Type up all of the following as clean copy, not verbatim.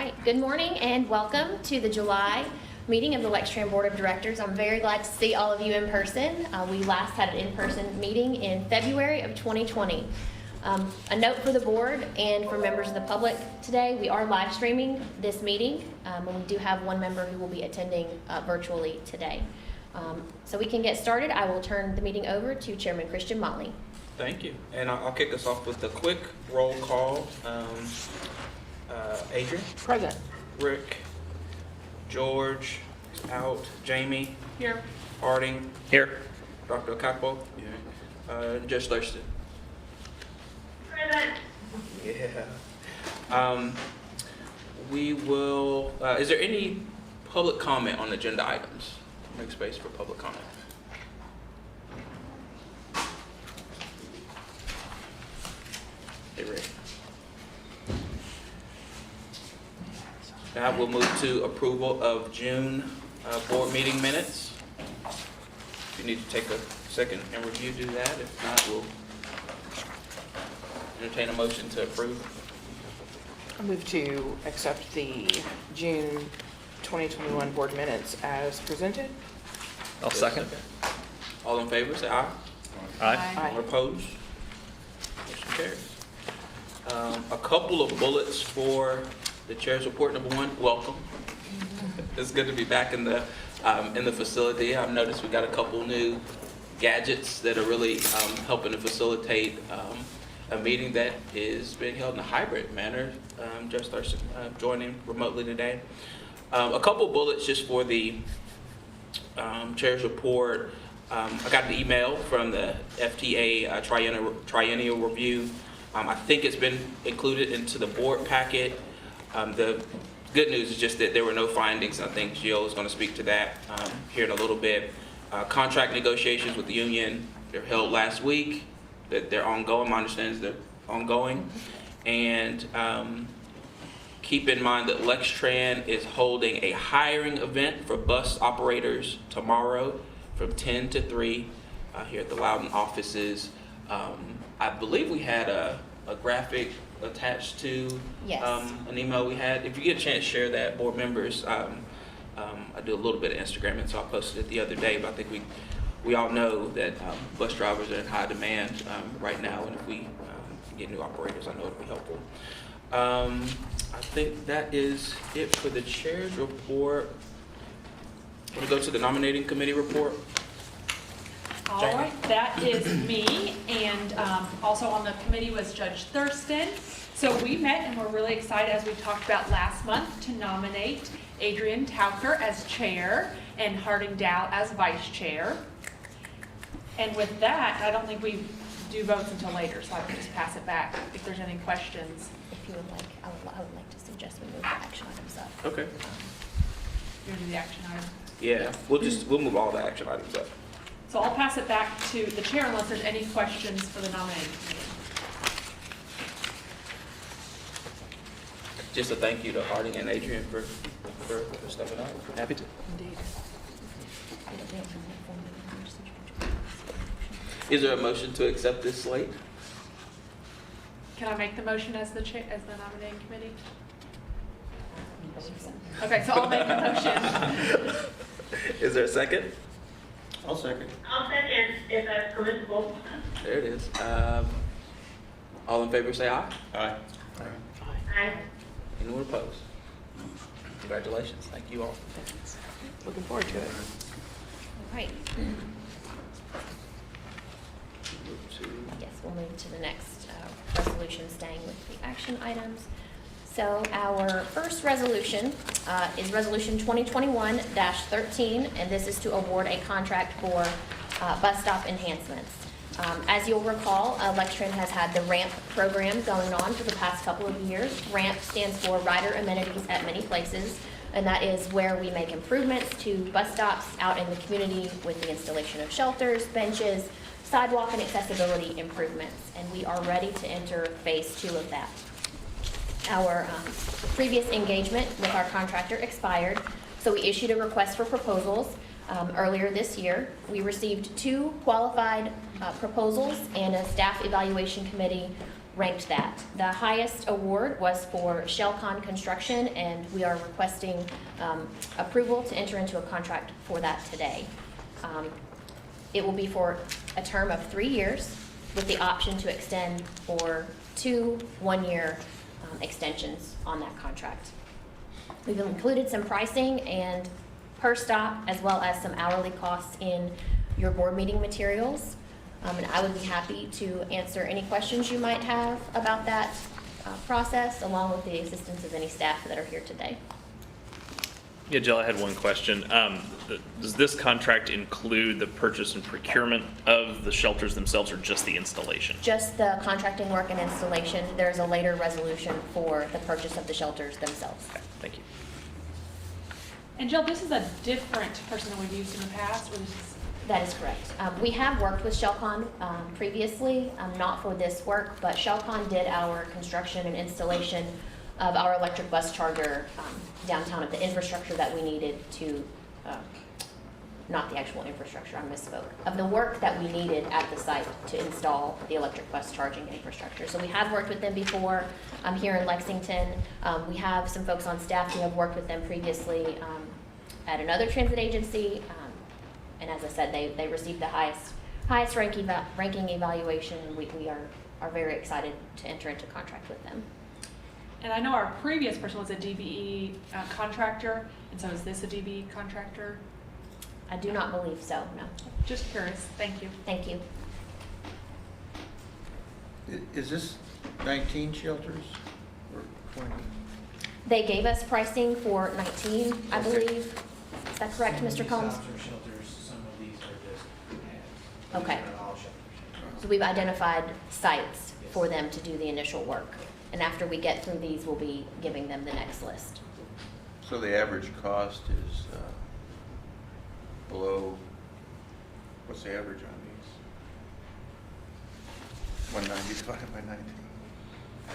right, good morning and welcome to the July meeting of the Lextran Board of Directors. I'm very glad to see all of you in person. We last had an in-person meeting in February of 2020. A note for the board and for members of the public today, we are live streaming this meeting, and we do have one member who will be attending virtually today. So we can get started. I will turn the meeting over to Chairman Christian Motley. Thank you. And I'll kick us off with a quick roll call. Adrian? Present. Rick? George? Out. Jamie? Here. Harding? Here. Dr. Ocampo? Yeah. Judge Thurston? Present. Yeah. We will, is there any public comment on agenda items? Make space for public comment. Hey, Rick. Now we'll move to approval of June board meeting minutes. If you need to take a second and review, do that. If not, we'll entertain a motion to approve. I move to accept the June 2021 board minutes as presented. I'll second. All in favor, say aye. Aye. Or opposed? Motion carries. A couple of bullets for the chair's report. Number one, welcome. It's good to be back in the facility. I've noticed we got a couple new gadgets that are really helping to facilitate a meeting that is being held in a hybrid manner. Judge Thurston joining remotely today. A couple bullets just for the chair's report. I got an email from the Fta Triennial Review. I think it's been included into the board packet. The good news is just that there were no findings. I think Jill is going to speak to that here in a little bit. Contract negotiations with the union, they're held last week. That they're ongoing. My understanding is they're ongoing. And keep in mind that Lextran is holding a hiring event for bus operators tomorrow from 10 to 3 here at the Loudon offices. I believe we had a graphic attached to an email we had. If you get a chance, share that, board members. I do a little bit of Instagram, and so I posted it the other day, but I think we all know that bus drivers are in high demand right now, and if we get new operators, I know it'll be helpful. I think that is it for the chair's report. Want to go to the nominating committee report? All right, that is me, and also on the committee was Judge Thurston. So we met and we're really excited, as we talked about last month, to nominate Adrian Taucher as chair and Harding Dow as vice chair. And with that, I don't think we do votes until later, so I can just pass it back if there's any questions. If you would like, I would like to suggest we move the action items up. Okay. You're gonna do the action item. Yeah, we'll move all the action items up. So I'll pass it back to the chair unless there's any questions for the nominating committee. Just a thank you to Harding and Adrian for stepping up. Happy to. Indeed. Is there a motion to accept this slate? Can I make the motion as the chair, as the nominating committee? Okay, so I'll make the motion. Is there a second? I'll second. I'll second if that's permissible. There it is. All in favor say aye. Aye. Aye. Anyone opposed? Congratulations. Thank you all. Thanks. Looking forward to it. All right. Yes, we'll move to the next resolution, staying with the action items. So our first resolution is Resolution 2021-13, and this is to award a contract for bus stop enhancements. As you'll recall, Lextran has had the RAMP program going on for the past couple of years. RAMP stands for Rider Amenities at Many Places, and that is where we make improvements to bus stops out in the community with the installation of shelters, benches, sidewalk and accessibility improvements, and we are ready to enter phase 2 of that. Our previous engagement with our contractor expired, so we issued a request for proposals earlier this year. We received 2 qualified proposals, and a staff evaluation committee ranked that. The highest award was for Shellcon Construction, and we are requesting approval to enter into a contract for that today. It will be for a term of 3 years with the option to extend for 2 one-year extensions on that contract. We've included some pricing and per stop as well as some hourly costs in your board meeting materials. And I would be happy to answer any questions you might have about that process, along with the assistance of any staff that are here today. Yeah, Jill, I had one question. Does this contract include the purchase and procurement of the shelters themselves or just the installation? Just the contracting work and installation. There's a later resolution for the purchase of the shelters themselves. Okay, thank you. And Jill, this is a different person than we've used in the past, or this is? That is correct. We have worked with Shellcon previously, not for this work, but Shellcon did our construction and installation of our electric bus charger downtown, of the infrastructure that we needed to, not the actual infrastructure, I misspoke, of the work that we needed at the site to install the electric bus charging infrastructure. So we have worked with them before here in Lexington. We have some folks on staff who have worked with them previously at another transit agency. And as I said, they received the highest ranking evaluation, and we are very excited to enter into contract with them. And I know our previous person was a DBE contractor, and so is this a DBE contractor? I do not believe so, no. Just curious, thank you. Thank you. Is this 19 shelters or 20? They gave us pricing for 19, I Okay. believe. Is that correct, Mr. Combs? Some of these are shelters, some of these are just pads. Okay. These are not all shelters. So we've identified sites for them to do the initial work. And after we get through these, we'll be giving them the next list. So the average cost is below, what's the average on these? 190 divided by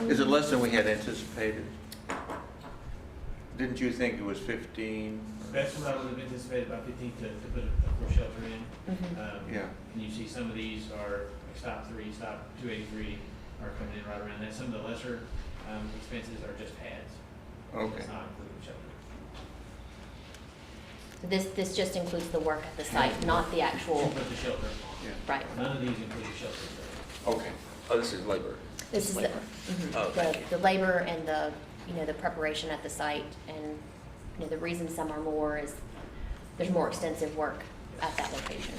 19. Is it less than we had anticipated? Didn't you think it was 15? That's what I would have anticipated, about 15 to put a full shelter in. Mhm. Yeah. And you see some of these are like stop 3, stop 283 are coming in right around that. Some of the lesser expenses are just pads. Okay. It's not including shelter. So this just includes the work at the site, not the actual, Put the shelter on. Yeah. right. None of these include shelter. Okay. Oh, this is labor. This is the, Labor. mhm, Oh, thank you. the labor and the, the preparation at the site. And, the reason some are more is there's more extensive work at that location.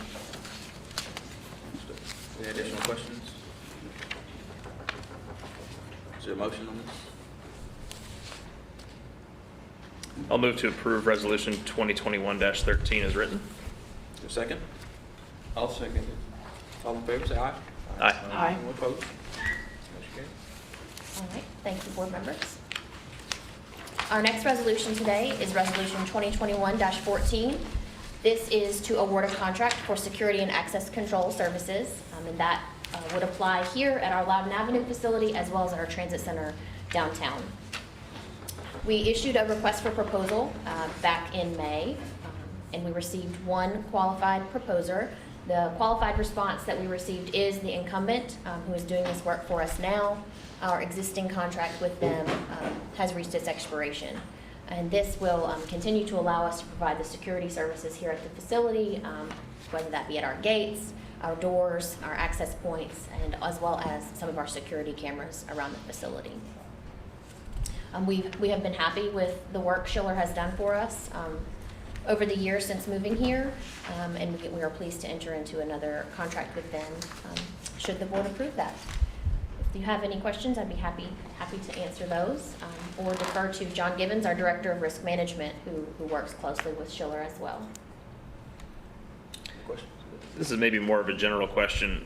Any additional questions? Is there a motion on this? I'll move to approve Resolution 2021-13 as written. Is there a second? I'll second it. All in favor, say aye. Aye. Aye. Anyone opposed? Motion carries. All right, thank you, board members. Our next resolution today is Resolution 2021-14. This is to award a contract for security and access control services, and that would apply here at our Loudon Avenue facility as well as our transit center downtown. We issued a request for proposal back in May, and we received one qualified proposer. The qualified response that we received is the incumbent who is doing this work for us now. Our existing contract with them has reached its expiration. And this will continue to allow us to provide the security services here at the facility, whether that be at our gates, our doors, our access points, and as well as some of our security cameras around the facility. We have been happy with the work Schiller has done for us over the years since moving here, and we are pleased to enter into another contract with them should the board approve that. If you have any questions, I'd be happy to answer those, or defer to John Gibbons, our Director of Risk Management, who works closely with Schiller as well. Questions? This is maybe more of a general question.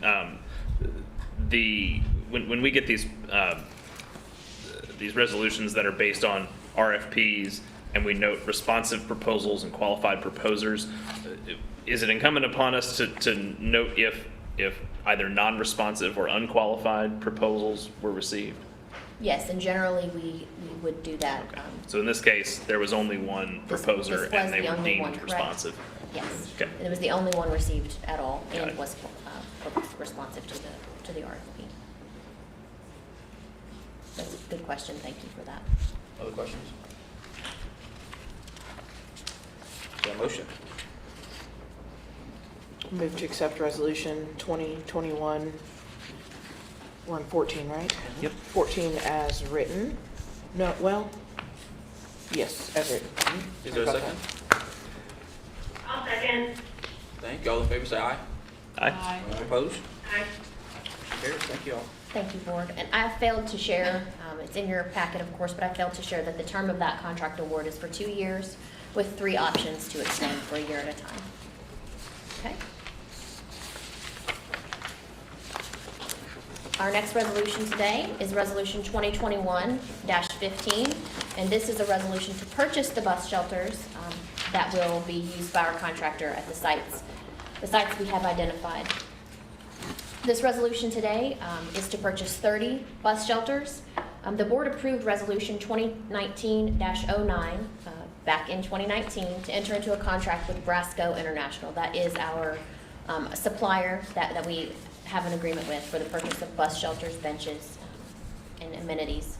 When we get these resolutions that are based on RFPs and we note responsive proposals and qualified proposers, is it incumbent upon us to note if either non-responsive or unqualified proposals were received? Yes, and generally we would do that. Okay. So in this case, there was only one This proposer was and they the were only one, deemed correct? responsive. Yes. Okay. And it was the only one received at all Got and it. was responsive to the RFP. good question. Thank you for that. Other questions? Is there a motion? Move to accept resolution 2021, we're on 14, right? Yep. 14 as written. No, well, yes, as written. Is there a Sorry second? about I'll second. Thank you. All in favor, say aye. Aye. Opposed? Aye. Motion carries. Thank you all. Thank you, Board. And I failed to share, it's in your packet, of course, but I failed to share that the term of that contract award is for 2 years with 3 options to extend for a year at a time. Okay? Our next resolution today is Resolution 2021-15, and this is a resolution to purchase the bus shelters that will be used by our contractor at the sites we have identified. This resolution today is to purchase 30 bus shelters. The board approved Resolution 2019-09 back in 2019 to enter into a contract with Brasco International. That is our supplier that we have an agreement with for the purchase of bus shelters, benches, and amenities.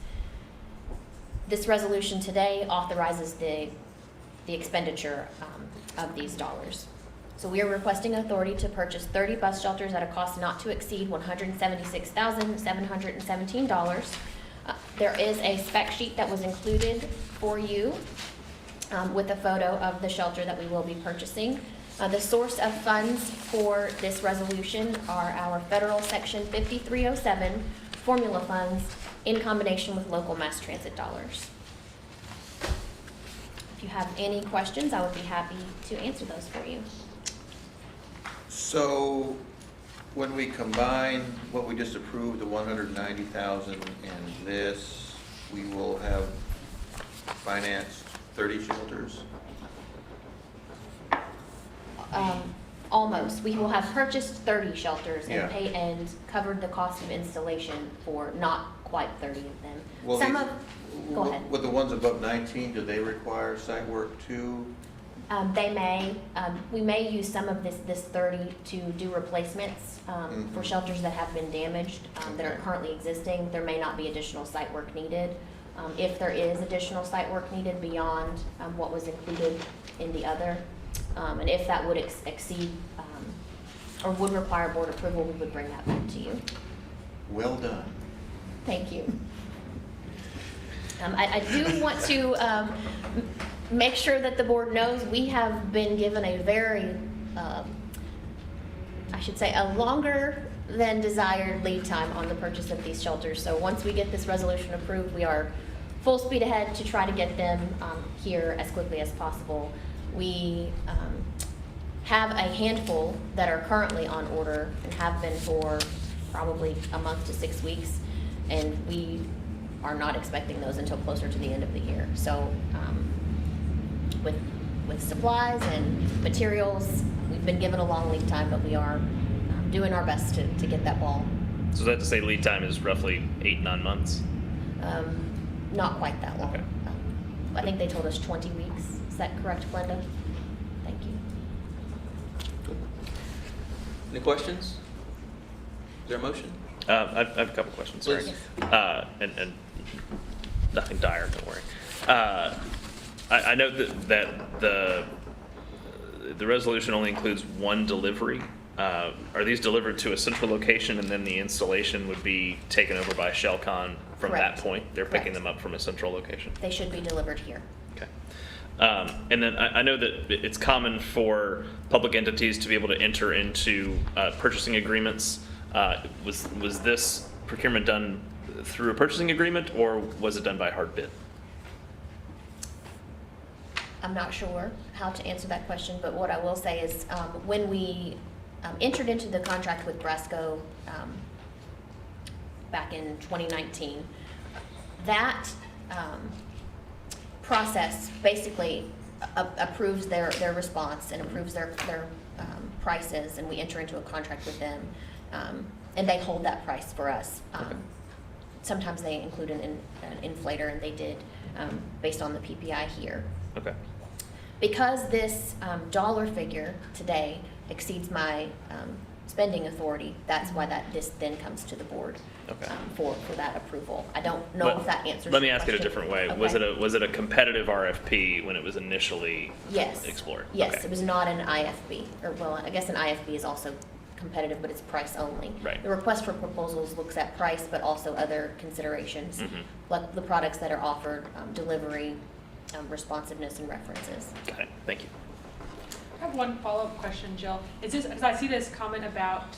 This resolution today authorizes the expenditure of these dollars. So we are requesting authority to purchase 30 bus shelters at a cost not to exceed $176,717. There is a spec sheet that was included for you with a photo of the shelter that we will be purchasing. The source of funds for this resolution are our federal Section 5307 formula funds in combination with local mass transit dollars. If you have any questions, I would be happy to answer those for you. So when we combine what we just approved, the 190,000 and this, we will have financed 30 shelters? Almost. We will have purchased 30 shelters Yeah. and covered the cost of installation for not quite 30 of them. Well, Some these- of, go ahead. With the ones above 19, do they require site work too? They may, we may use some of this 30 to do replacements for Mhm. shelters that have been damaged, that are Okay. currently existing. There may not be additional site work needed. If there is additional site work needed beyond what was included in the other, and if that would exceed or would require board approval, we would bring that back to you. Well done. Thank you. I do want to make sure that the board knows we have been given a very, I should say, a longer than desired lead time on the purchase of these shelters. So once we get this resolution approved, we are full speed ahead to try to get them here as quickly as possible. We have a handful that are currently on order and have been for probably a month to 6 weeks, and we are not expecting those until closer to the end of the year. So with supplies and materials, we've been given a long lead time, but we are doing our best to get that ball. So is that to say lead time is roughly 8-9 months? Not quite that long. Okay. I think they told us 20 weeks. Is that correct, Glenda? Thank you. Any questions? Is there a motion? I have a couple questions, sorry. Please. And nothing dire, don't worry. I know that the resolution only includes one delivery. Are these delivered to a central location and then the installation would be taken over by Shellcon from that Correct. point? They're picking Correct. them up from a central location? They should be delivered here. Okay. And then I know that it's common for public entities to be able to enter into purchasing agreements. Was this procurement done through a purchasing agreement or was it done by hard bid? I'm not sure how to answer that question, but what I will say is when we entered into the contract with Brasco back in 2019, that process basically approves their response and approves their prices, and we enter into a contract with them, and they hold that price for us. Okay. Sometimes they include an inflator, and they did based on the PPI here. Okay. Because this dollar figure today exceeds my spending authority. That's why this then comes to the board Okay. for that approval. I don't know if that answers Let me your ask it a question. different way. Okay. Was it a competitive RFP when it was initially Yes. explored? Yes, Okay. it was not an IFB, or well, I guess an IFB is also competitive, but it's price only. Right. The request for proposals looks at price, but also other considerations, like the products that are offered, delivery, responsiveness, and references. Got it. Thank you. I have one follow-up question, Jill. Is this, because I see this comment about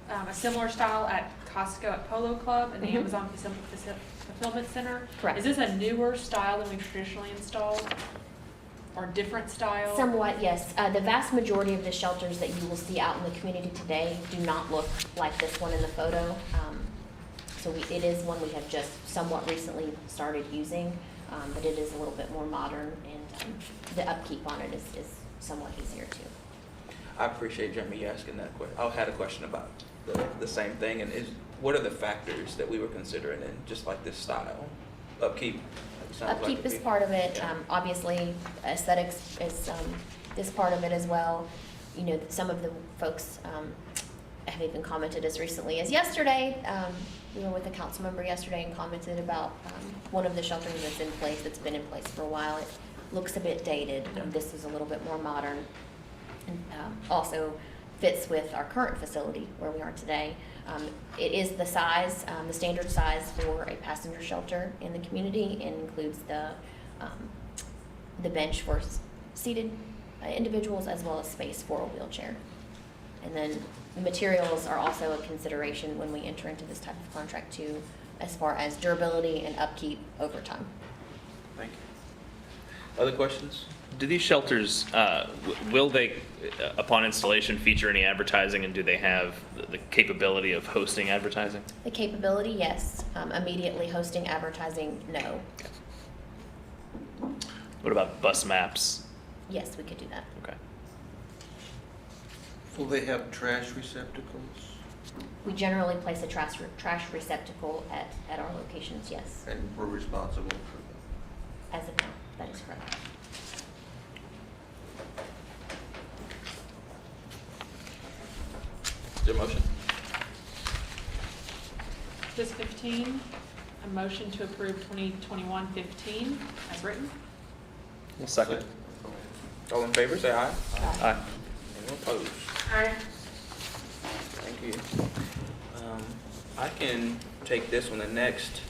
a similar style at Costco at Polo Club and the Mhm. Amazon Fulfillment Center? Correct. Is this a newer style than we've traditionally installed? Or different style? Somewhat, yes. The vast majority of the shelters that you will see out in the community today do not look like this one in the photo. So it is one we have just somewhat recently started using, but it is a little bit more modern, and the upkeep on it is somewhat easier too. I appreciate, Jeremy, you asking that question. I had a question about the same thing, and what are the factors that we were considering in just like this style? Upkeep? It sounds like Upkeep is part of it. Yeah. Obviously, aesthetics is part of it as well. You know, some of the folks have even commented as recently as yesterday. We were with a council member yesterday and commented about one of the shelters that's in place, that's been in place for a while. It looks a bit dated. This is a little bit more modern, and also fits with our current facility where we are today. It is the size, the standard size for a passenger shelter in the community, and includes the bench for seated individuals, as well as space for a wheelchair. And then the materials are also a consideration when we enter into this type of contract too, as far as durability and upkeep over time. Thank you. Other questions? Do these shelters, will they, upon installation, feature any advertising, and do they have the capability of hosting advertising? The capability, yes. Immediately hosting advertising, no. What about bus maps? Yes, we could do that. Okay. Will they have trash receptacles? We generally place a trash receptacle at our locations, yes. And we're responsible for As of now, that is correct. Is there a motion? This 15, a motion to approve 2021-15 as written. One second. All in favor, say aye. Aye. Anyone opposed? Aye. Thank you. I can take this one. The next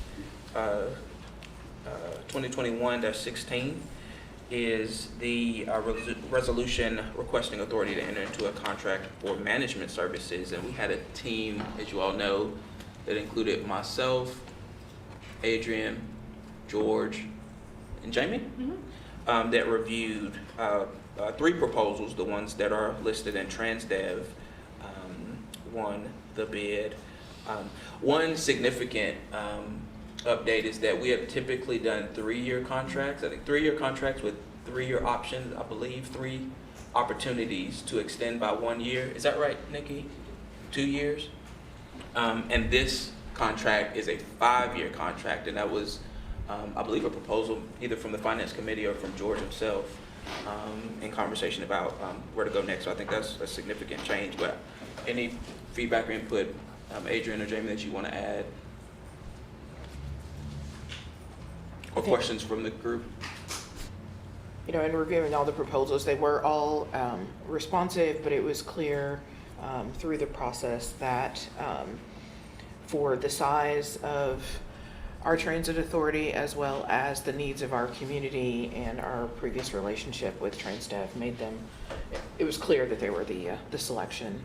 2021-16 is the resolution requesting authority to enter into a contract for management services. And we had a team, as you all know, that included myself, Adrian, George, and Jamie, that reviewed 3 proposals, the ones that are listed in TransDev, won the bid. One significant update is that we have typically done 3-year contracts. I think 3-year contracts with 3-year options, I believe 3 opportunities to extend by 1 year. Is that right, Nikki? 2 years? And this contract is a 5-year contract, and that was, I believe, a proposal either from the Finance Committee or from George himself in conversation about where to go next. So I think that's a significant change. But any feedback or input, Adrian or Jamie, that you want to add? Or questions from the group? You know, in reviewing all the proposals, they were all responsive, but it was clear through the process that for the size of our transit authority, as well as the needs of our community and our previous relationship with TransDev, made them, it was clear that they were the selection,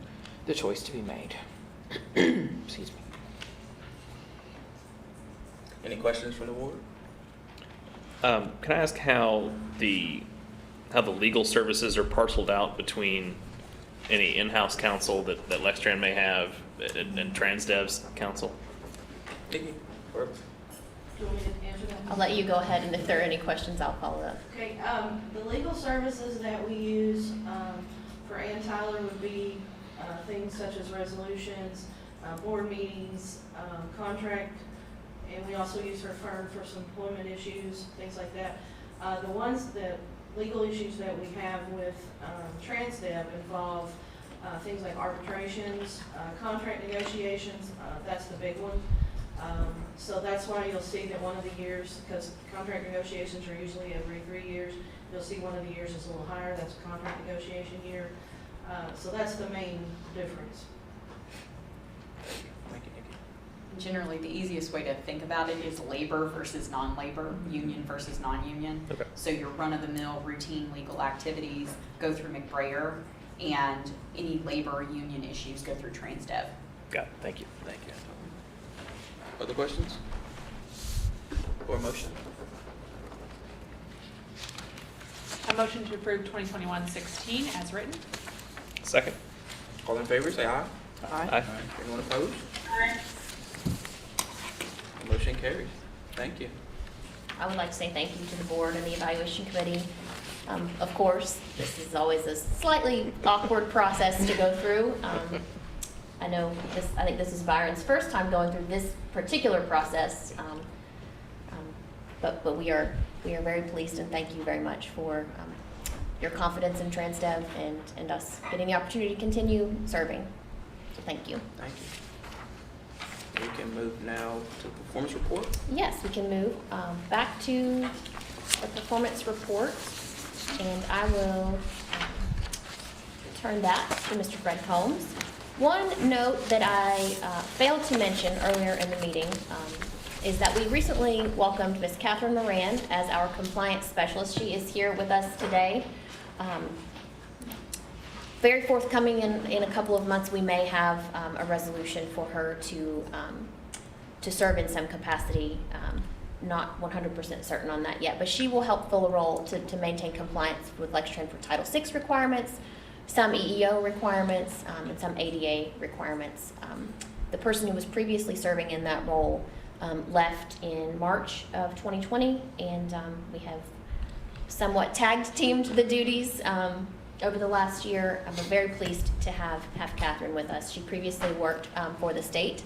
the choice to be made. Excuse me. Any questions from the board? Can I ask how the legal services are parceled out between any in-house counsel that Lextran may have and TransDev's counsel? Nikki? Or Do you want me to answer that? I'll let you go ahead, and if there are any questions, I'll follow up. Okay, the legal services that we use for Ann Tyler would be things such as resolutions, board meetings, contract, and we also use her firm for some employment issues, things like that. The legal issues that we have with TransDev involve things like arbitrations, contract negotiations, that's the big one. So that's why you'll see that one of the years, because contract negotiations are usually every 3 years, you'll see one of the years is a little higher, that's a contract negotiation year. So that's the main difference. Thank you, Nikki. Generally, the easiest way to think about it is labor versus non-labor, union versus non-union. Okay. So your run-of-the-mill routine legal activities go through McBrayer, and any labor union issues go through TransDev. Got it, thank you. Thank you. Other questions? Or motion? A motion to approve 2021-16 as written. Second. All in favor, say aye. Aye. Anyone opposed? Motion carries. Thank you. I would like to say thank you to the board and the evaluation committee. Of course, this is always a slightly awkward process to go through. I think this is Byron's first time going through this particular process. But we are very pleased, and thank you very much for your confidence in TransDev and us getting the opportunity to continue serving. So thank you. Thank you. We can move now to performance report. Yes, we can move back to the performance report, and I will turn that to Mr. Fred Combs. One note that I failed to mention earlier in the meeting is that we recently welcomed Ms. Catherine Moran as our compliance specialist. She is here with us today. Very forthcoming in a couple of months, we may have a resolution for her to serve in some capacity. Not 100% certain on that yet, but she will help fill a role to maintain compliance with Lextran for Title VI requirements, some EEO requirements, and some ADA requirements. The person who was previously serving in that role left in March of 2020, and we have somewhat tag-teamed the duties over the last year. I'm very pleased to have Catherine with us. She previously worked for the state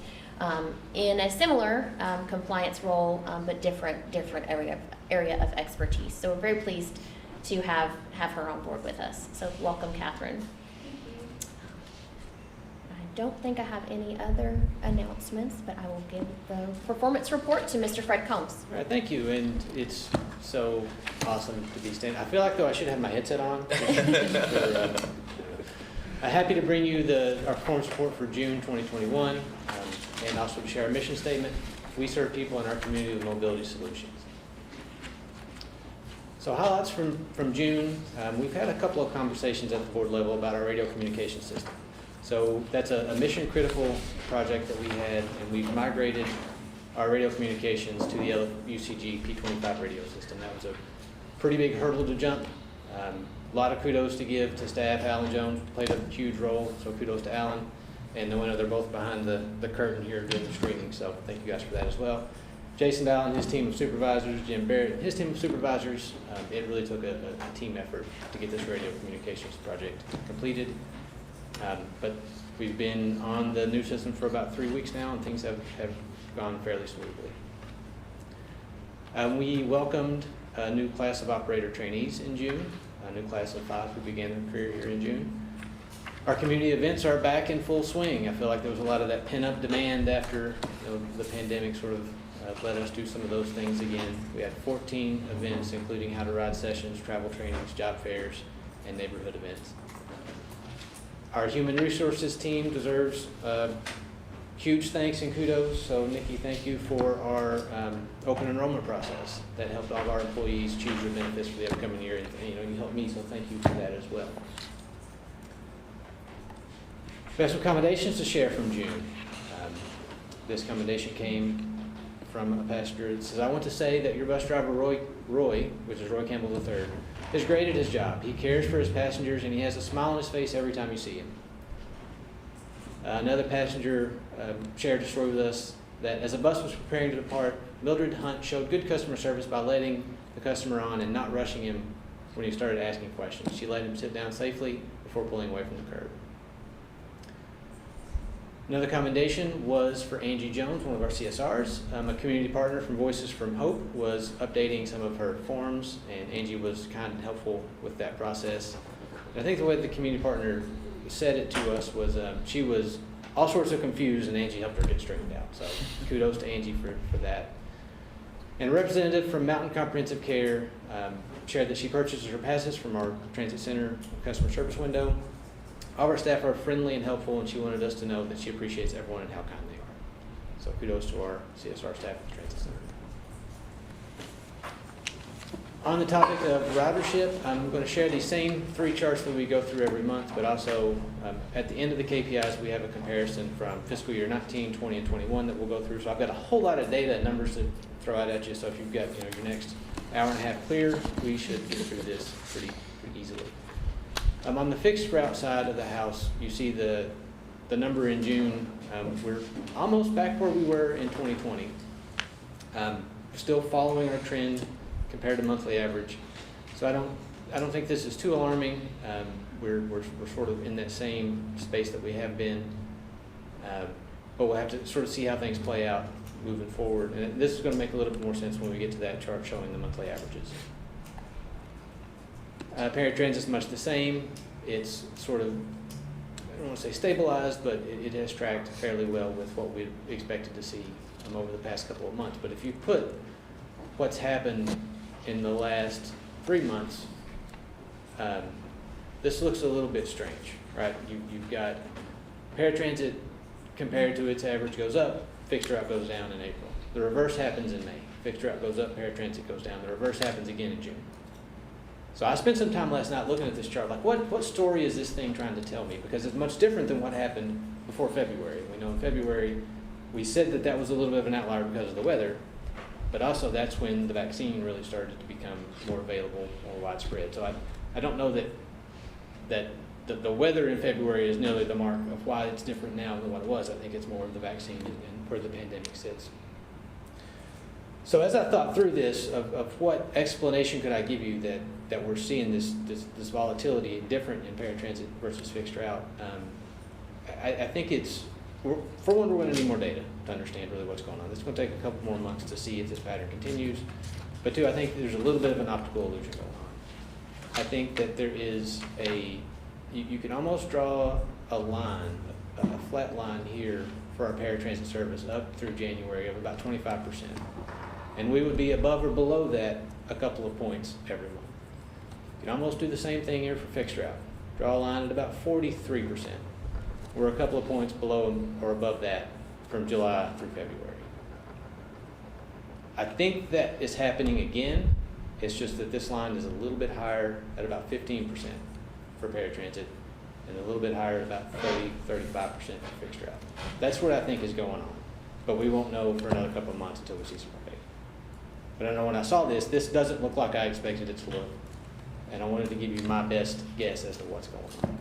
in a similar compliance role, but different area of expertise. So we're very pleased to have her on board with us. So welcome, Catherine. I don't think I have any other announcements, but I will give the performance report to Mr. Fred Combs. All right, thank you, and it's so awesome to be standing. I feel like though I should have my headset on. I'm happy to bring you our performance report for June 2021, and also to share our mission statement. We serve people in our community with mobility solutions. So highlights from June, we've had a couple of conversations at the board level about our radio communication system. So that's a mission critical project that we had, and we've migrated our radio communications to the UCG P25 radio system. That was a pretty big hurdle to jump. A lot of kudos to give to staff. Alan Jones played a huge role, so kudos to Alan. And Noena, they're both behind the curtain here doing the screening, so thank you guys for that as well. Jason Ball and his team of supervisors, Jim Barrett and his team of supervisors, it really took a team effort to get this radio communications project completed. But we've been on the new system for about 3 weeks now, and things have gone fairly smoothly. We welcomed a new class of operator trainees in June, a new class of 5 who began their career here in June. Our community events are back in full swing. I feel like there was a lot of that pent-up demand after the pandemic sort of let us do some of those things again. We had 14 events, including how to ride sessions, travel trainings, job fairs, and neighborhood events. Our human resources team deserves huge thanks and kudos. So Nikki, thank you for our open enrollment process that helped all of our employees choose their benefits for the upcoming year. And you helped me, so thank you for that as well. Special accommodations to share from June. This commendation came from a passenger that says, I want to say that your bus driver, Roy, which is Roy Campbell III, is great at his job. He cares for his passengers, and he has a smile on his face every time you see him. Another passenger shared a story with us that as the bus was preparing to depart, Mildred Hunt showed good customer service by letting the customer on and not rushing him when he started asking questions. She let him sit down safely before pulling away from the curb. Another commendation was for Angie Jones, one of our CSRs. A community partner from Voices from Hope was updating some of her forms, and Angie was kind and helpful with that process. And I think the way the community partner said it to us was she was all sorts of confused, and Angie helped her get straightened out. So kudos to Angie for that. And a representative from Mountain Comprehensive Care shared that she purchases her passes from our transit center customer service window. All of our staff are friendly and helpful, and she wanted us to know that she appreciates everyone and how kind they are. So kudos to our CSR staff at the transit center. On the topic of ridership, I'm going to share these same 3 charts that we go through every month, but also at the end of the KPIs, we have a comparison from fiscal year 19, 20, and 21 that we'll go through. So I've got a whole lot of data and numbers to throw out at you. So if you've got your next hour and a half clear, we should get through this pretty easily. On the fixed route side of the house, you see the number in June. We're almost back where we were in 2020. Still following our trend compared to monthly average. So I don't think this is too alarming. We're sort of in that same space that we have been, but we'll have to sort of see how things play out moving forward. And this is going to make a little bit more sense when we get to that chart showing the monthly averages. Paratransit is much the same. It's sort of, I don't want to say stabilized, but it has tracked fairly well with what we expected to see over the past couple of months. But if you put what's happened in the last 3 months, this looks a little bit strange, right? You've got paratransit compared to its average goes up, fixed route goes down in April. The reverse happens in May. Fixed route goes up, paratransit goes down. The reverse happens again in June. So I spent some time last night looking at this chart, like what story is this thing trying to tell me? Because it's much different than what happened before February. We know in February we said that was a little bit of an outlier because of the weather, but also that's when the vaccine really started to become more available, more widespread. So I don't know that the weather in February is nearly the mark of why it's different now than what it was. I think it's more of the vaccine and where the pandemic sits. So as I thought through this, of what explanation could I give you that we're seeing this volatility different in paratransit versus fixed route, I think it's, for one, we're going to need more data to understand really what's going on. It's going to take a couple more months to see if this pattern continues. But two, I think there's a little bit of an optical illusion going on. I think that there is you can almost draw a line, a flat line here for our paratransit service up through January of about 25%. And we would be above or below that a couple of points every month. You can almost do the same thing here for fixed route. Draw a line at about 43%. We're a couple of points below or above that from July through February. I think that is happening again. It's just that this line is a little bit higher at about 15% for paratransit and a little bit higher at about 30-35% for fixed route. That's what I think is going on. But we won't know for another couple of months until we see some more data. But I know when I saw this doesn't look like I expected it to look. And I wanted to give you my best guess as to what's going on.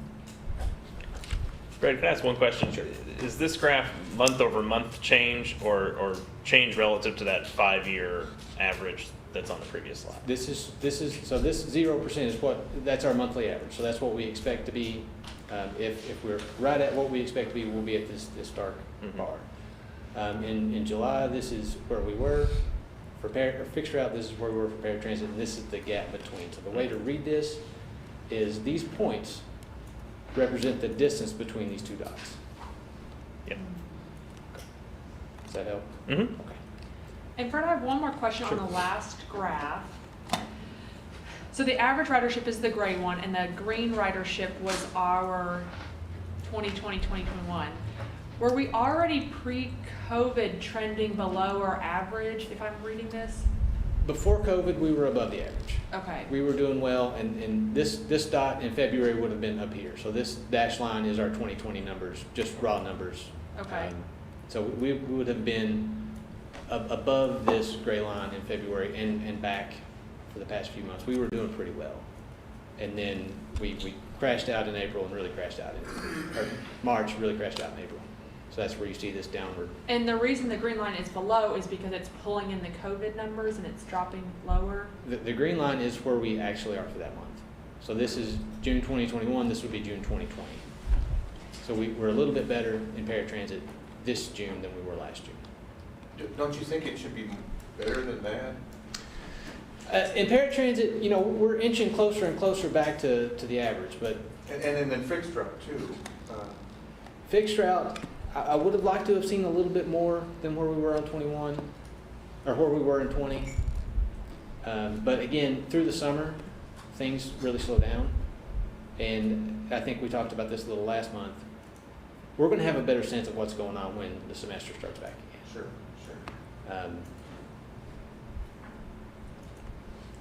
Brad, can I ask one question? Sure. Is this graph month over month change or change relative to that 5-year average that's on the previous slide? This 0% is that's our monthly average. So that's what we expect to be. If we're right at what we expect to be, we'll be at this dark bar. In July, this is where we were. For fixed route, this is where we were for paratransit, and this is the gap between. So the way to read this is these points represent the distance between these two dots. Yep. Does that help? Mm-hmm. Okay. And Fred, I have one more question on the last graph. So the average ridership is the gray one, and the green ridership was our 2020-2021. Were we already pre-COVID trending below our average, if I'm reading this? Before COVID, we were above the average. Okay. We were doing well, and this dot in February would have been up here. So this dashed line is our 2020 numbers, just raw numbers. Okay. So we would have been above this gray line in February and back for the past few months. We were doing pretty well. And then we crashed out in April and really crashed out or March, really crashed out in April. So that's where you see this downward. And the reason the green line is below is because it's pulling in the COVID numbers and it's dropping lower? The green line is where we actually are for that month. So this is June 2021, this would be June 2020. So we're a little bit better in paratransit this June than we were last June. Don't you think it should be better than that? In paratransit, we're inching closer and closer back to the average, but And then fixed route too. Fixed route, I would have liked to have seen a little bit more than where we were on 21, or where we were in 20. But again, through the summer, things really slow down. And I think we talked about this a little last month. We're going to have a better sense of what's going on when the semester starts back again. Sure, sure.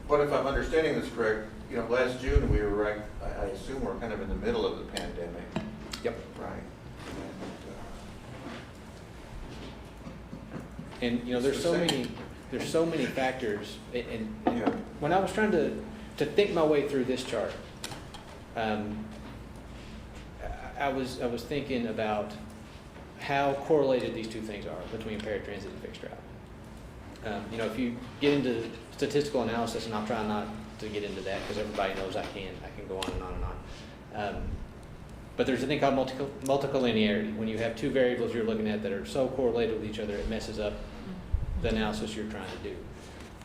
But if I'm understanding this correct, you know, last June we were right, I assume we're kind of in the middle of the pandemic. Yep. Right. And you know, there's so many factors. And Yeah. when I was trying to think my way through this chart, I was thinking about how correlated these two things are between paratransit and fixed route. You know, if you get into statistical analysis, and I'll try not to get into that because everybody knows I can go on and on and on. But there's a thing called multicollinearity. When you have two variables you're looking at that are so correlated with each other, it messes up the analysis you're trying to do.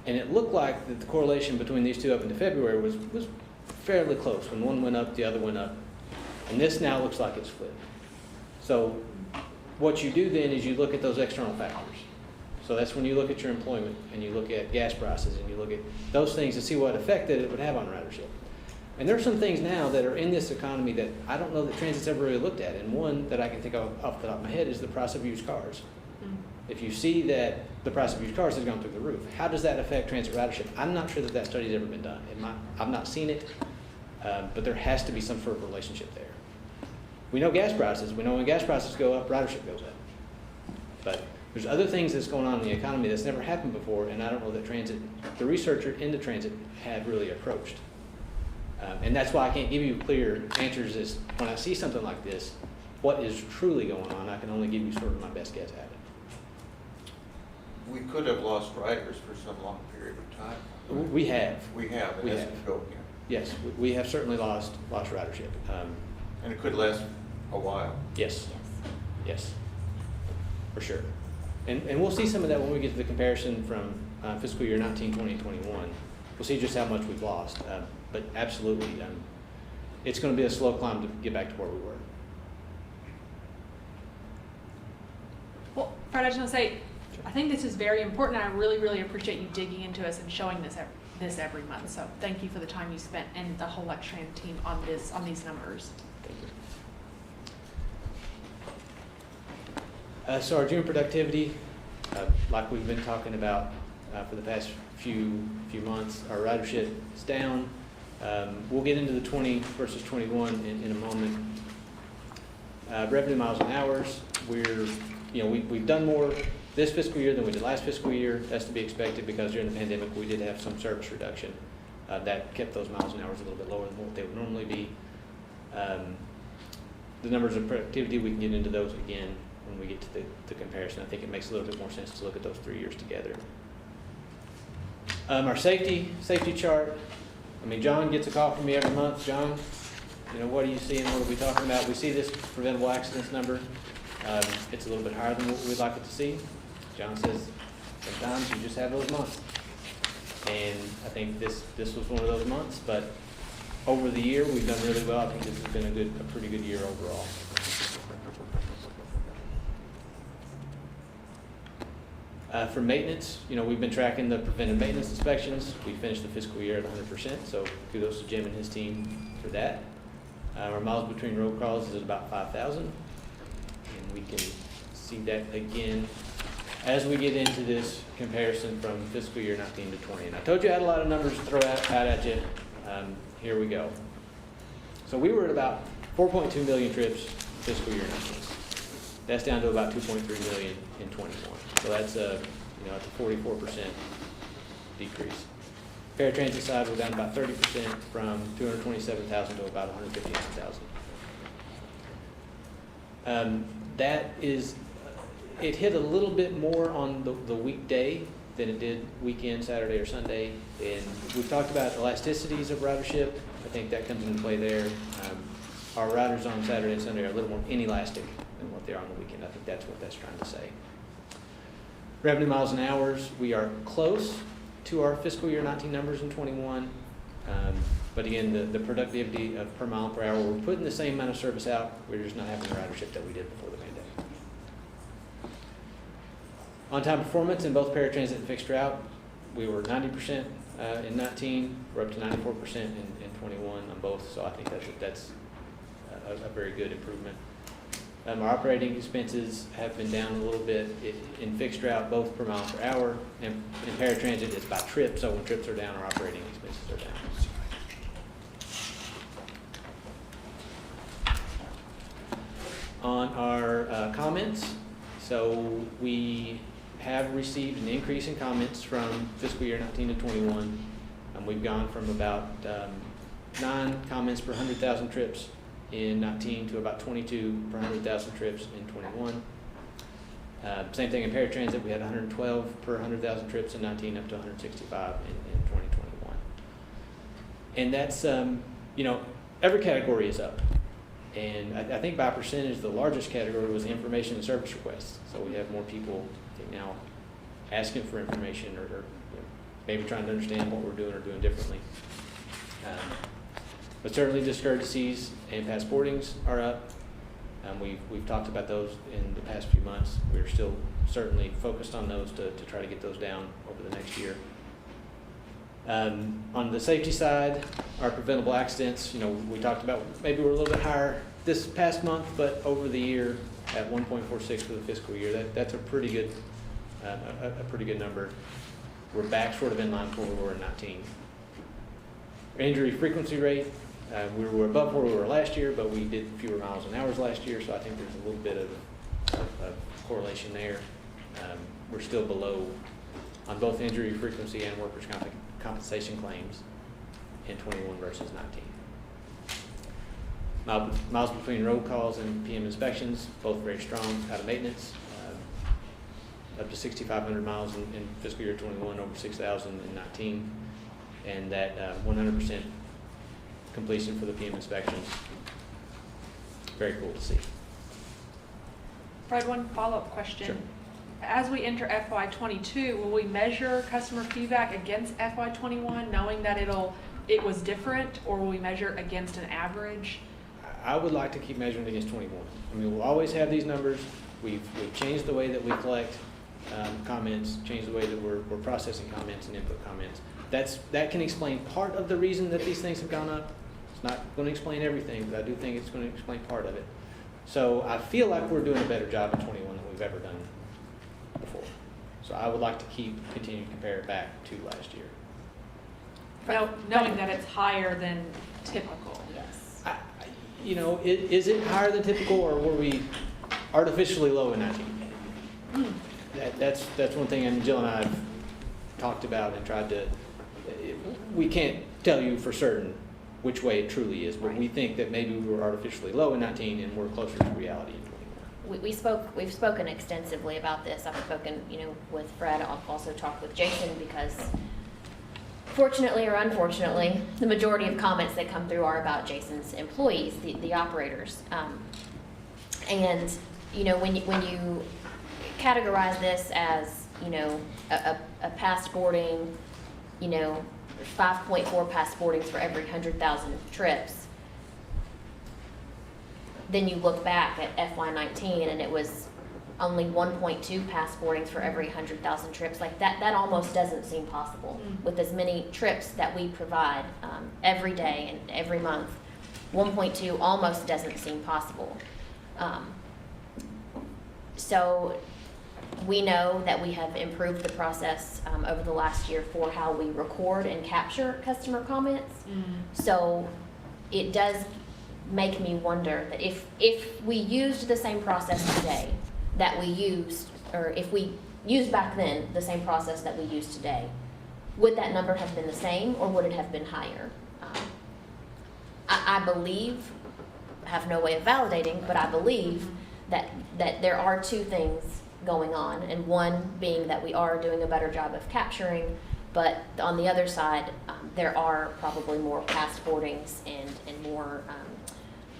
And it looked like that the correlation between these two up into February was fairly close. When one went up, the other went up. And this now looks like it's flipped. So what you do then is you look at those external factors. So that's when you look at your employment and you look at gas prices and you look at those things to see what effect that it would have on ridership. And there are some things now that are in this economy that I don't know that transit's ever really looked at. And one that I can think of off the top of my head is the price of used cars. If you see that the price of used cars has gone through the roof, how does that affect transit ridership? I'm not sure that study's ever been done. I've not seen it, but there has to be some sort of relationship there. We know gas prices. We know when gas prices go up, ridership goes up. But there's other things that's going on in the economy that's never happened before, and I don't know that the researcher into transit have really approached. And that's why I can't give you clear answers as when I see something like this, what is truly going on. I can only give you sort of my best guess at it. We could have lost riders for some long period of time. We have. We have, We and that's have. go, yeah. Yes, we have certainly lost ridership. And it could last a while. Yes, yes, for sure. And we'll see some of that when we get to the comparison from fiscal year 19, 20, and 21. We'll see just how much we've lost. But absolutely, it's going to be a slow climb to get back to where we were. Well, Fred, I just want to say, I think this is very important. I really, really appreciate you digging into us and showing this every month. So thank you for the time you spent and the whole Lextran team on these numbers. Thank you. So our June productivity, like we've been talking about for the past few months, our ridership is down. We'll get into the 20 versus 21 in a moment. Revenue miles and hours, we've done more this fiscal year than we did last fiscal year. That's to be expected because during the pandemic we did have some service reduction that kept those miles and hours a little bit lower than what they would normally be. The numbers of productivity, we can get into those again when we get to the comparison. I think it makes a little bit more sense to look at those 3 years together. Our safety chart. I mean, John gets a call from me every month. John, what are you seeing? What are we talking about? We see this preventable accidents number. It's a little bit higher than what we'd like it to see. John says sometimes you just have those months. And I think this was one of those months, but over the year we've done really well. I think this has been a pretty good year overall. For maintenance, we've been tracking the preventive maintenance inspections. We finished the fiscal year at 100%, so kudos to Jim and his team for that. Our miles between road calls is at about 5,000, and we can see that again as we get into this comparison from fiscal year 19 to 20. And I told you I had a lot of numbers to throw out at you. Here we go. So we were at about 4.2 million trips fiscal year 19. That's down to about 2.3 million in 21. So that's a 44% decrease. Paratransit side, we're down about 30% from 227,000 to about 159,000. That is, it hit a little bit more on the weekday than it did weekend, Saturday or Sunday. And we've talked about elasticities of ridership. I think that comes into play there. Our riders on Saturday and Sunday are a little more inelastic than what they are on the weekend. I think that's what that's trying to say. Revenue miles and hours, we are close to our fiscal year 19 numbers in 21. But again, the productivity of per mile per hour, we're putting the same amount of service out, we're just not having the ridership that we did before the pandemic. On-time performance in both paratransit and fixed route, we were 90% in 19, we're up to 94% in 21 on both, so I think that's a very good improvement. Our operating expenses have been down a little bit in fixed route, both per mile per hour, and in paratransit it's by trip, so when trips are down, our operating expenses are down. On our comments, so we have received an increase in comments from fiscal year 19 to 21. We've gone from about 9 comments per 100,000 trips in 19 to about 22 per 100,000 trips in 21. Same thing in paratransit, we had 112 per 100,000 trips in 19 up to 165 in 2021. And that's, every category is up. And I think by percentage, the largest category was information and service requests. So we have more people, I think, now asking for information or maybe trying to understand what we're doing or doing differently. But certainly discourtesies and passportings are up. We've talked about those in the past few months. We're still certainly focused on those to try to get those down over the next year. On the safety side, our preventable accidents, we talked about maybe we're a little bit higher this past month, but over the year at 1.46 for the fiscal year, that's a pretty good number. We're back sort of in line with where we were in 19. Our injury frequency rate, we were above where we were last year, but we did fewer miles and hours last year, so I think there's a little bit of correlation there. We're still below on both injury frequency and workers' compensation claims in 21 versus 19. Miles between road calls and PM inspections, both very strong out of maintenance. Up to 6,500 miles in fiscal year 21, over 6,000 in 19, and that 100% completion for the PM inspections. Very cool to see. Fred, one follow-up question. Sure. As we enter FY22, will we measure customer feedback against FY21, knowing that it was different, or will we measure against an average? I would like to keep measuring against 21. I mean, we'll always have these numbers. We've changed the way that we collect comments, changed the way that we're processing comments and input comments. That can explain part of the reason that these things have gone up. It's not going to explain everything, but I do think it's going to explain part of it. So I feel like we're doing a better job in 21 than we've ever done before. So I would like to continue to compare it back to last year. Knowing that it's higher than typical. Yes. Is it higher than typical, or were we artificially low in 19? That's one thing, and Jill and I have talked about and tried to. We can't tell you for certain which way it truly is, but Right. we think that maybe we were artificially low in 19 and we're closer to reality in 21. We've spoken extensively about this. I've spoken, with Fred. I've also talked with Jason because, fortunately or unfortunately, the majority of comments that come through are about Jason's employees, the operators. And when you categorize this as a passporting, 5.4 passportings for every 100,000 trips. Then you look back at FY19 and it was only 1.2 passportings for every 100,000 trips. Like that almost doesn't seem possible with as many trips that we provide every day and every month. 1.2 almost doesn't seem possible. So we know that we have improved the process over the last year for how we record and capture customer comments. So it does make me wonder that if we used the same process today that we used, or if we used back then the same process that we use today, would that number have been the same or would it have been higher? I believe, I have no way of validating, but I believe that there are two things going on, and one being that we are doing a better job of capturing, but on the other side, there are probably more passportings and more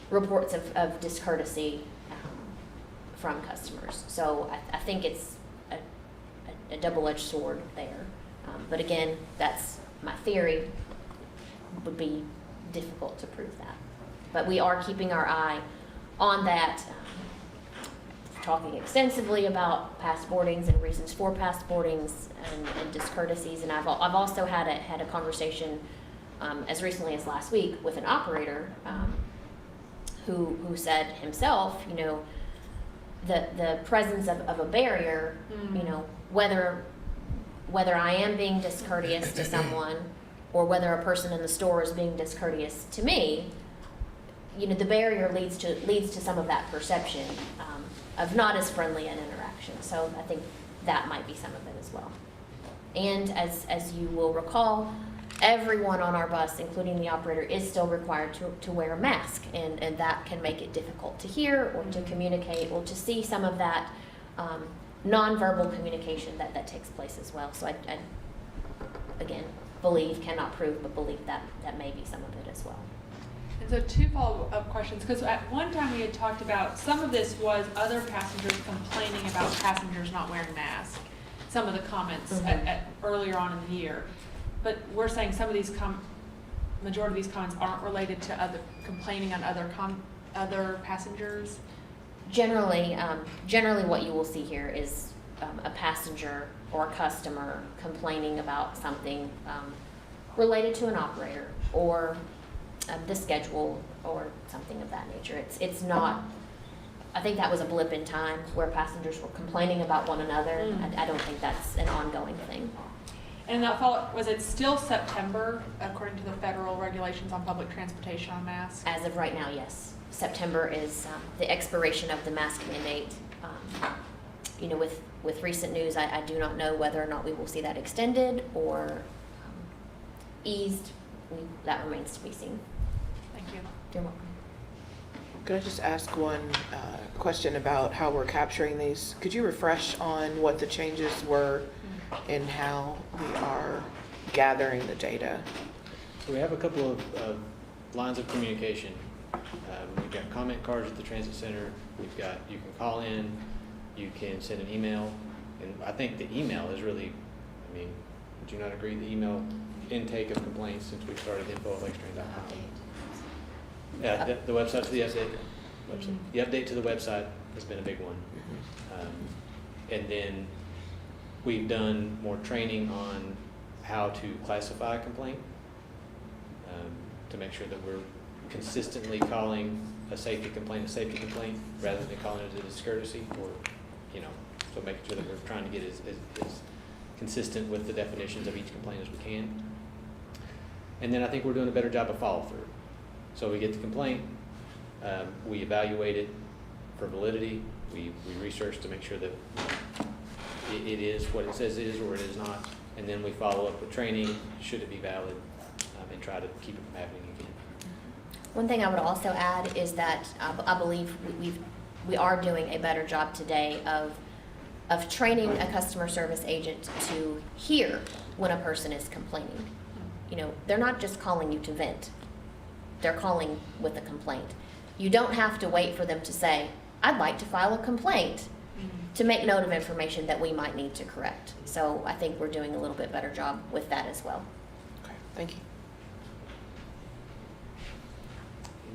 reports of discourtesy from customers. So I think it's a double-edged sword there. But again, that's my theory, would be difficult to prove that. But we are keeping our eye on that, talking extensively about past boardings and reasons for past boardings and discourtesies. And I've also had a conversation as recently as last week with an operator who said himself, you know, the presence of a barrier, you know, whether I am being discourteous to someone or whether a person in the store is being discourteous to me, you know, the barrier leads to some of that perception of not as friendly an interaction. So I think that might be some of it as well. And as you will recall, everyone on our bus, including the operator, is still required to wear a mask, and that can make it difficult to hear or to communicate or to see some of that nonverbal communication that takes place as well. So I again, believe, cannot prove, but believe that may be some of it as well. And so 2 follow-up questions, because at one time we had talked about some of this was other passengers complaining about passengers not wearing masks, some of the comments earlier on in the year. But we're saying some of these majority of these comments aren't related to complaining on other passengers. Generally what you will see here is a passenger or a customer complaining about something related to an operator or the schedule or something of that nature. It's not, I think that was a blip in time where passengers were complaining about one another. I don't think that's an ongoing thing. And that was it still September, according to the federal regulations on public transportation on masks? As of right now, yes. September is the expiration of the mask mandate. You know, with recent news, I do not know whether or not we will see that extended or eased. That remains to be seen. Thank you. You're welcome. Could I just ask one question about how we're capturing these? Could you refresh on what the changes were and how we are gathering the data? So we have a couple of lines of communication. We've got comment cards at the transit center. We've got, you can call in, you can send an email, and I think the email is really, I mean, would you not agree, the email intake of complaints since we started info@lextran.com? Yeah, the website to the update. The update to the website has been a big one. And then we've done more training on how to classify a complaint to make sure that we're consistently calling a safety complaint rather than calling it a discourtesy, or, you know, so making sure that we're trying to get as consistent with the definitions of each complaint as we can. And then I think we're doing a better job of follow through. So we get the complaint, we evaluate it for validity, we research to make sure that it is what it says it is or it is not, and then we follow up with training, should it be valid, and try to keep it from happening again. One thing I would also add is that I believe we are doing a better job today of training a customer service agent to hear when a person is complaining. You know, they're not just calling you to vent. They're calling with a complaint. You don't have to wait for them to say, I'd like to file a complaint, to make note of information that we might need to correct. So I think we're doing a little bit better job with that as well. Okay, thank you.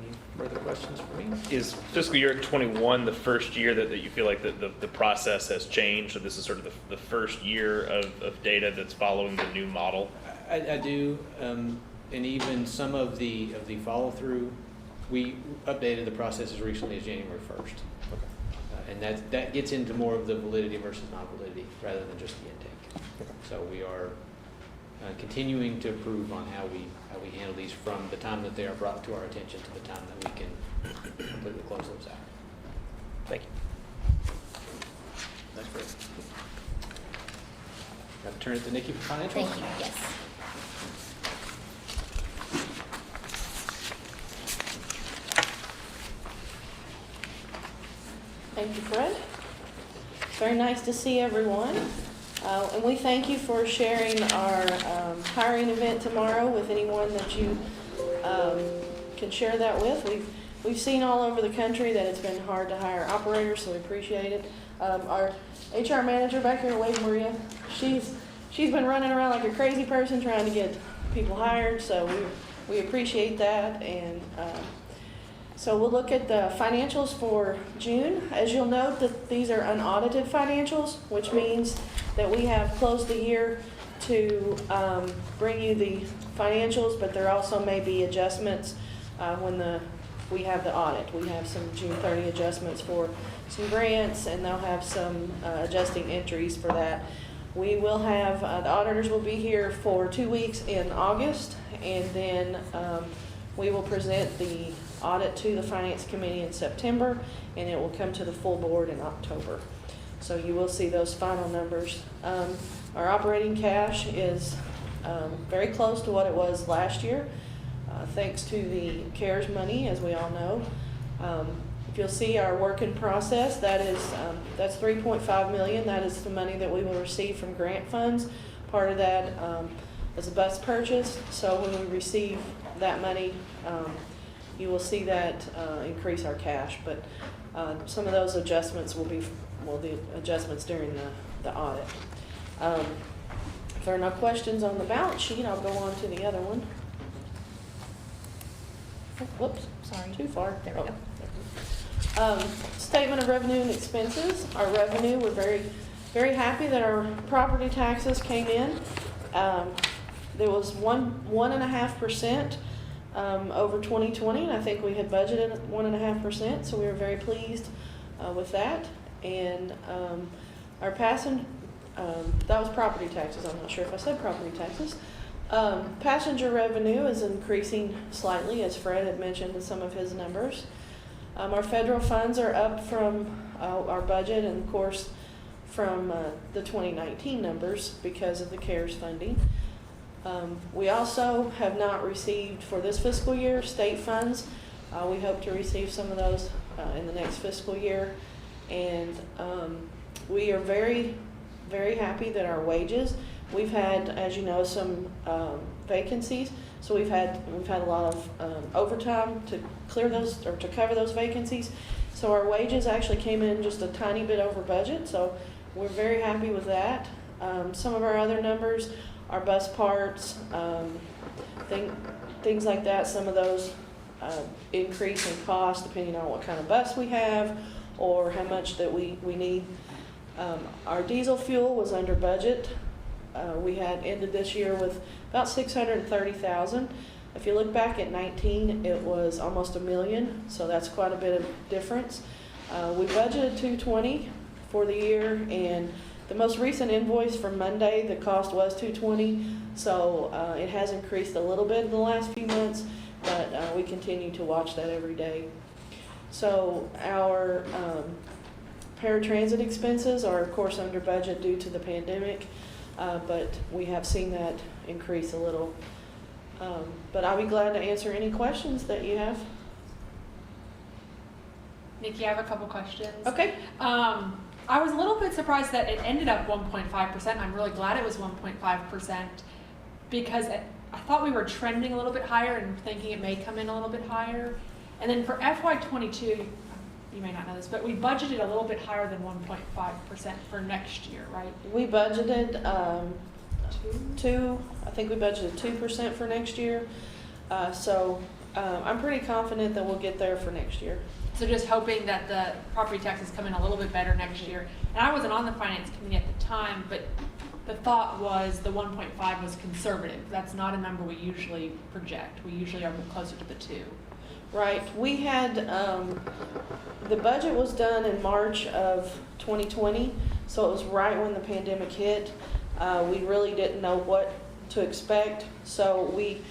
Any further questions for me? Is fiscal year 21 the first year that you feel like the process has changed? So this is sort of the first year of data that's following the new model? I do, and even some of the follow-through, we updated the process as recently as January 1st. And that gets into more of the validity versus non-validity rather than just the intake. So we are continuing to improve on how we handle these from the time that they are brought to our attention to the time that we can completely close those out. Thank you. That's great. Got to turn it to Nikki for financials. Thank you, yes. Thank you, Fred. Very nice to see everyone. And we thank you for sharing our hiring event tomorrow with anyone that you can share that with. We've seen all over the country that it's been hard to hire operators, so we appreciate it. Our HR manager back here, Wade Maria, she's been running around like a crazy person trying to get people hired, so we appreciate that, and so we'll look at the financials for June. As you'll note, that these are unaudited financials, which means that we have closed the year to bring you the financials, but there also may be adjustments when we have the audit. We have some June 30 adjustments for some grants, and they'll have some adjusting entries for that. We will have, the auditors will be here for 2 weeks in August, and then we will present the audit to the Finance Committee in September, and it will come to the full board in October. So you will see those final numbers. Our operating cash is very close to what it was last year, thanks to the CARES money, as we all know. If you'll see our work in process, that is that's $3.5 million. That is the money that we will receive from grant funds. Part of that is a bus purchase. So when we receive that money, you will see that increase our cash. But some of those adjustments will be the adjustments during the audit. If there are no questions on the balance sheet, I'll go on to the other one. Oh, whoops, sorry, too far. There we go. Statement of revenue and expenses. Our revenue, we're very, very happy that our property taxes came in. There was 1.5% over 2020, and I think we had budgeted 1.5%, so we were very pleased with that. And our passenger, that was property taxes. I'm not sure if I said property taxes. Passenger revenue is increasing slightly, as Fred had mentioned in some of his numbers. Our federal funds are up from our budget, and of course from the 2019 numbers because of the CARES funding. We also have not received for this fiscal year state funds. We hope to receive some of those in the next fiscal year. And we are very, very happy that our wages, we've had, as you know, some vacancies. So we've had a lot of overtime to clear those or to cover those vacancies. So our wages actually came in just a tiny bit over budget. So we're very happy with that. Some of our other numbers, our bus parts, things like that. Some of those increase in cost depending on what kind of bus we have or how much that we need. Our diesel fuel was under budget. We had ended this year with about $630,000. If you look back at 19, it was almost $1 million, so that's quite a bit of difference. We budgeted $220 for the year, and the most recent invoice from Monday, the cost was $220, so it has increased a little bit in the last few months, but we continue to watch that every day. So our paratransit expenses are, of course, under budget due to the pandemic. But we have seen that increase a little. But I'll be glad to answer any questions that you have. Nikki, I have a couple questions. Okay. I was a little bit surprised that it ended up 1.5%. I'm really glad it was 1.5% because I thought we were trending a little bit higher and thinking it may come in a little bit higher. And then for FY22, you may not know this, but we budgeted a little bit higher than 1.5% for next year, right? We budgeted I think we budgeted 2% for next year. So I'm pretty confident that we'll get there for next year. So just hoping that the property taxes come in a little bit better next year. And I wasn't on the finance committee at the time, but the thought was the 1.5 was conservative. That's not a number we usually project. We usually are closer to the 2. Right. We had, the budget was done in March of 2020, so it was right when the pandemic hit. We really didn't know what to expect, so we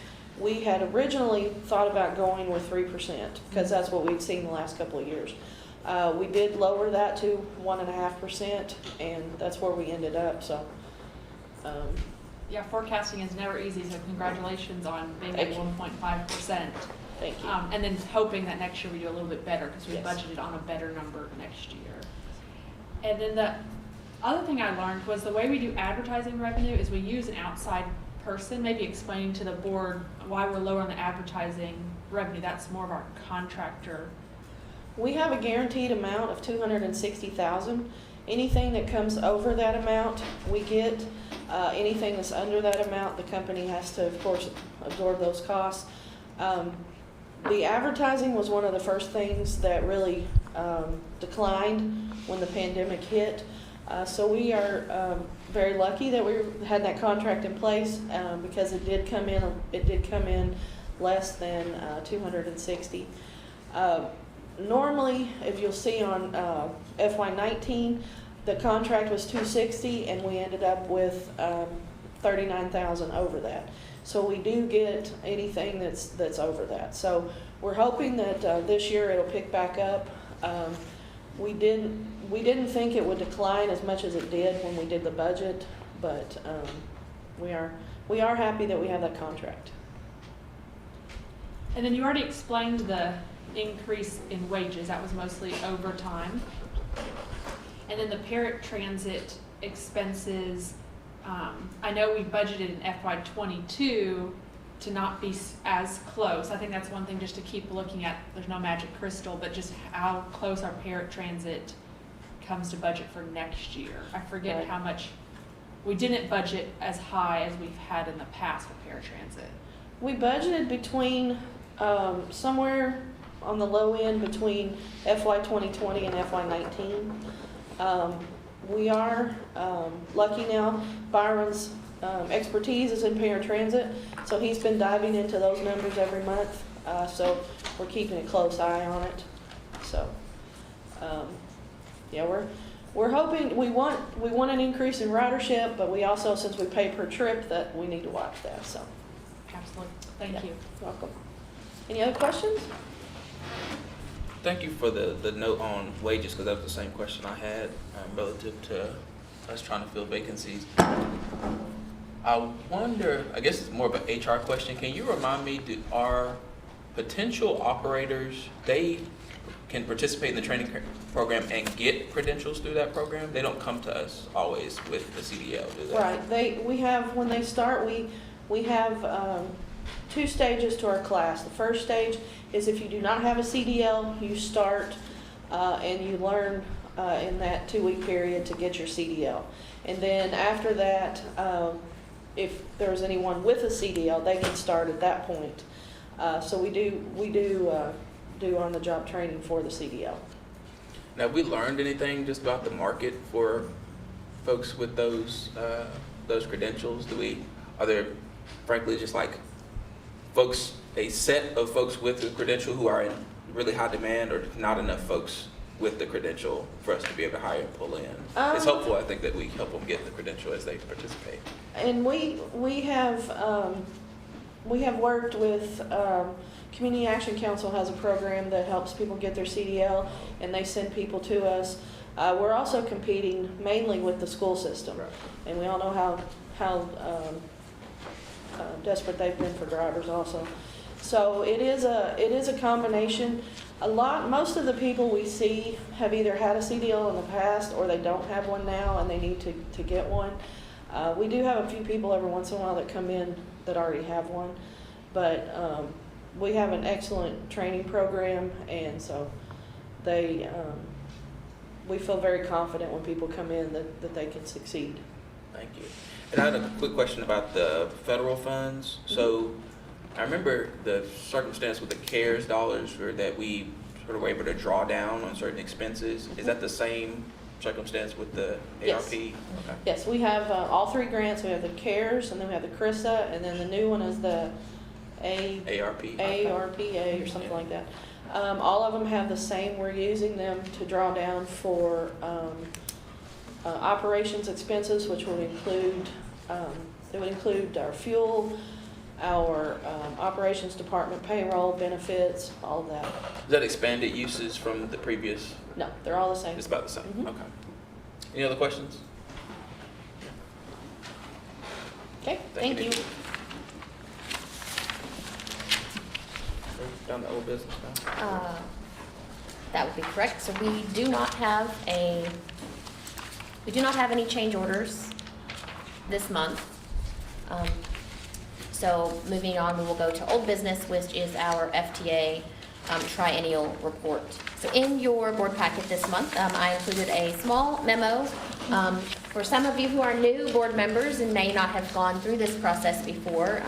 had originally thought about going with 3% because that's what we'd seen the last couple of years. We did lower that to 1.5%, and that's where we ended up. So. Yeah, forecasting is never easy, so congratulations on being at 1.5%. Thank you. And then hoping that next year we do a little bit better because we Yes. budgeted on a better number next year. And then the other thing I learned was the way we do advertising revenue is we use an outside person, maybe explaining to the board why we're lower on the advertising revenue. That's more of our contractor. We have a guaranteed amount of $260,000. Anything that comes over that amount, we get. Anything that's under that amount, the company has to, of course, absorb those costs. The advertising was one of the first things that really declined when the pandemic hit. So we are very lucky that we had that contract in place because it did come in less than 260. Normally, if you'll see on FY19, the contract was 260, and we ended up with 39,000 over that. So we do get anything that's over that. So we're hoping that this year it'll pick back up. We didn't think it would decline as much as it did when we did the budget, but we are happy that we have that contract. And then you already explained the increase in wages. That was mostly overtime. And then the parent transit expenses, I know we budgeted in FY22 to not be as close. I think that's one thing just to keep looking at. There's no magic crystal, but just how close our parent transit comes to budget for next year. I forget Right. how much, we didn't budget as high as we've had in the past for paratransit. We budgeted between somewhere on the low end between FY 2020 and FY 19. We are lucky now. Byron's expertise is in paratransit, so he's been diving into those numbers every month. So we're keeping a close eye on it. So yeah, we're hoping, we want an increase in ridership, but we also, since we pay per trip, that we need to watch that. So Absolutely. Thank Yeah. you. welcome. Any other questions? Thank you for the note on wages, because that was the same question I had relative to us trying to fill vacancies. I wonder, I guess it's more of an HR question. Can you remind me, do our potential operators, they can participate in the training program and get credentials through that program? They don't come to us always with the CDL, do they? Right. We have, when they start, we have 2 stages to our class. The first stage is if you do not have a CDL, you start and you learn in that 2-week period to get your CDL. And then after that, if there's anyone with a CDL, they can start at that point. So we do on-the-job training for the CDL. Now, have we learned anything just about the market for folks with those credentials? Are there, frankly, just like a set of folks with the credential who are in really high demand, or not enough folks with the credential for us to be able to hire and pull in? It's helpful, I think, that we help them get the credential as they participate. And we have worked with Community Action Council has a program that helps people get their CDL, and they send people to us. We're also competing mainly with the school system, Right. and we all know how desperate they've been for drivers also. So it is a combination. Most of the people we see have either had a CDL in the past, or they don't have one now and they need to get one. We do have a few people every once in a while that come in that already have one, but we have an excellent training program, and so we feel very confident when people come in that they can succeed. Thank you. And I had a quick question about the federal funds. So I remember the circumstance with the CARES dollars where that we sort of were able to draw down on certain expenses. Is that the same circumstance with the ARP? Yes. Okay. Yes, we have all 3 grants. We have the CARES, and then we have the CRISA, and then the new one is the ARPA or something like that. All of them have the same. We're using them to draw down for operations expenses, which would include our fuel, our operations department payroll, benefits, all of that. Is that expanded uses from the previous? No, they're all the same. It's about the same. Mhm. Okay. Any other questions? Okay, thank you. Down to old business now. That would be correct. So we do not have any change orders this month. So moving on, we will go to old business, which is our FTA Triennial Report. So in your board packet this month, I included a small memo. For some of you who are new board members and may not have gone through this process before,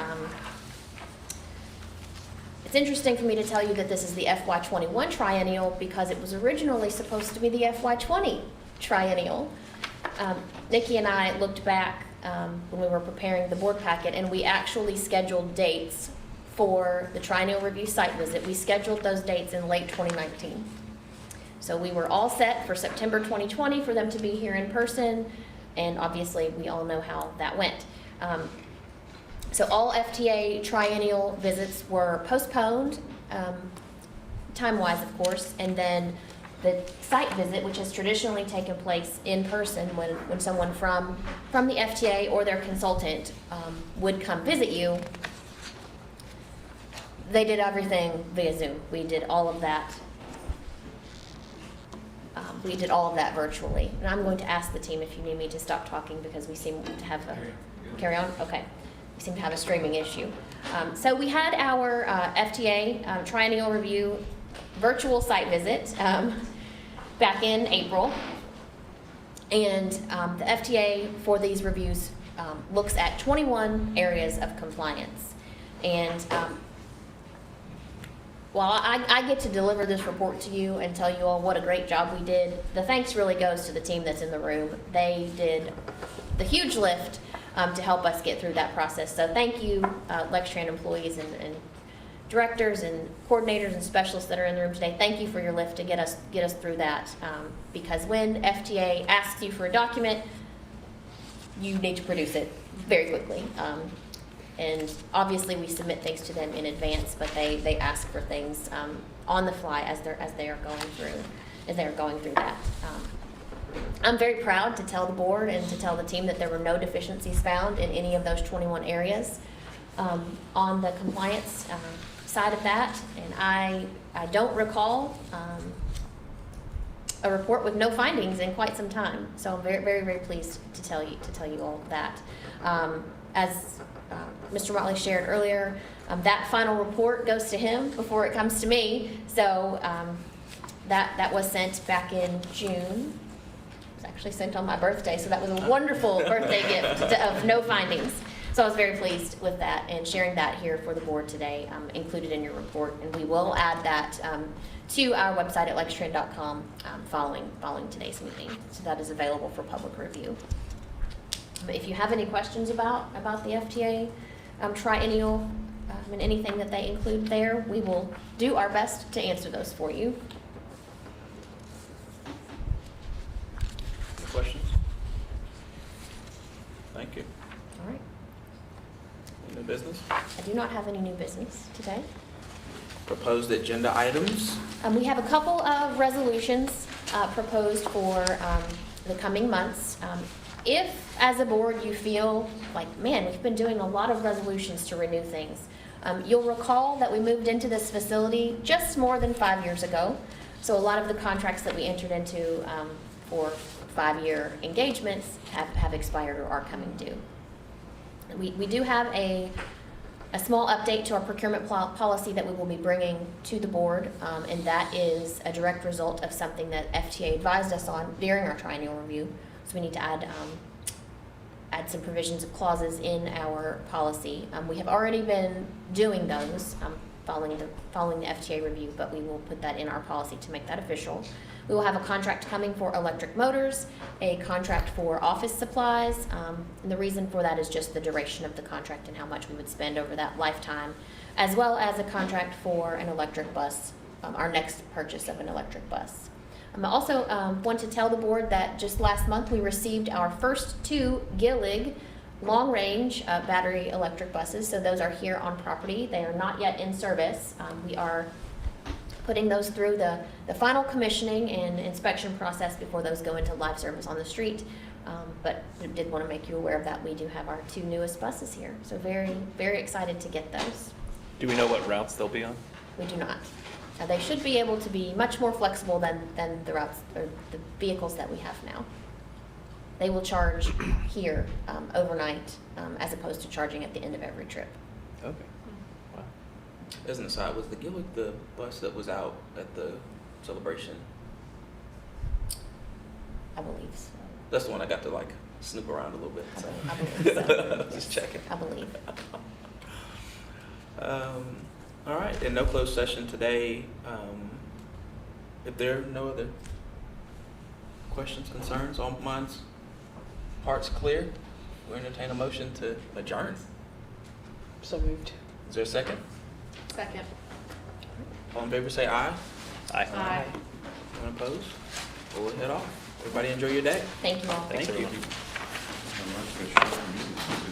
It's interesting for me to tell you that this is the FY21 triennial because it was originally supposed to be the FY20 triennial. Nikki and I looked back when we were preparing the board packet, and we actually scheduled dates for the triennial review site visit. We scheduled those dates in late 2019. So we were all set for September 2020 for them to be here in person, and obviously we all know how that went. So all FTA triennial visits were postponed, time-wise, of course, and then the site visit, which has traditionally taken place in person when someone from the FTA or their consultant would come visit you, they did everything via Zoom. We did all of that. We did all of that virtually. And I'm going to ask the team if you need me to stop talking because we seem to have a... Carry on? Okay. We seem to have a streaming issue. So we had our FTA triennial review virtual site visit back in April. And the FTA for these reviews looks at 21 areas of compliance. And while I get to deliver this report to you and tell you all what a great job we did, the thanks really goes to the team that's in the room. They did the huge lift to help us get through that process. So thank you, Lextran employees and directors and coordinators and specialists that are in the room today. Thank you for your lift to get us through that. Because when FTA asks you for a document, you need to produce it very quickly. And obviously we submit things to them in advance, but they ask for things on the fly as they are going through that. I'm very proud to tell the board and to tell the team that there were no deficiencies found in any of those 21 areas on the compliance side of that. And I don't recall a report with no findings in quite some time. So I'm very, very, very pleased to tell you all that. As Mr. Motley shared earlier, that final report goes to him before it comes to me. So that was sent back in June. It was actually sent on my birthday, so that was a wonderful birthday gift of no findings. So I was very pleased with that and sharing that here for the board today, included in your report. And we will add that to our website at lextran.com following today's meeting. So that is available for public review. If you have any questions about the FTA triennial and anything that they include there, we will do our best to answer those for you. Any questions? Thank you. All right. Any new business? I do not have any new business today. Proposed agenda items? We have a couple of resolutions proposed for the coming months. If, as a board, you feel like, man, we've been doing a lot of resolutions to renew things, you'll recall that we moved into this facility just more than 5 years ago. So a lot of the contracts that we entered into for 5-year engagements have expired or are coming due. We do have a small update to our procurement policy that we will be bringing to the board, and that is a direct result of something that FTA advised us on during our triennial review. So we need to add some provisions of clauses in our policy. We have already been doing those following the FTA review, but we will put that in our policy to make that official. We will have a contract coming for electric motors, a contract for office supplies, and the reason for that is just the duration of the contract and how much we would spend over that lifetime, as well as a contract for an electric bus, our next purchase of an electric bus. I also want to tell the board that just last month we received our first 2 Gillig long-range battery electric buses. So those are here on property. They are not yet in service. We are putting those through the final commissioning and inspection process before those go into live service on the street. But I did want to make you aware of that. We do have our 2 newest buses here. So very, very excited to get those. Do we know what routes they'll be on? We do not. They should be able to be much more flexible than the routes or the vehicles that we have now. They will charge here overnight as opposed to charging at the end of every trip. Okay. Wow. As an aside, was the Gillig the bus that was out at the celebration? I believe so. That's the one I got to like snoop around a little bit. So. I believe so. Just checking. I believe. All right, in no closed session today, if there are no other questions, concerns, all minds, hearts clear, we entertain a motion to adjourn. So moved. Is there a second? Second. All in favor say aye. Aye. Aye. Anyone opposed? We'll head off. Everybody enjoy your day. Thank you all. Thanks, Thank you. everyone. I'm not so sure.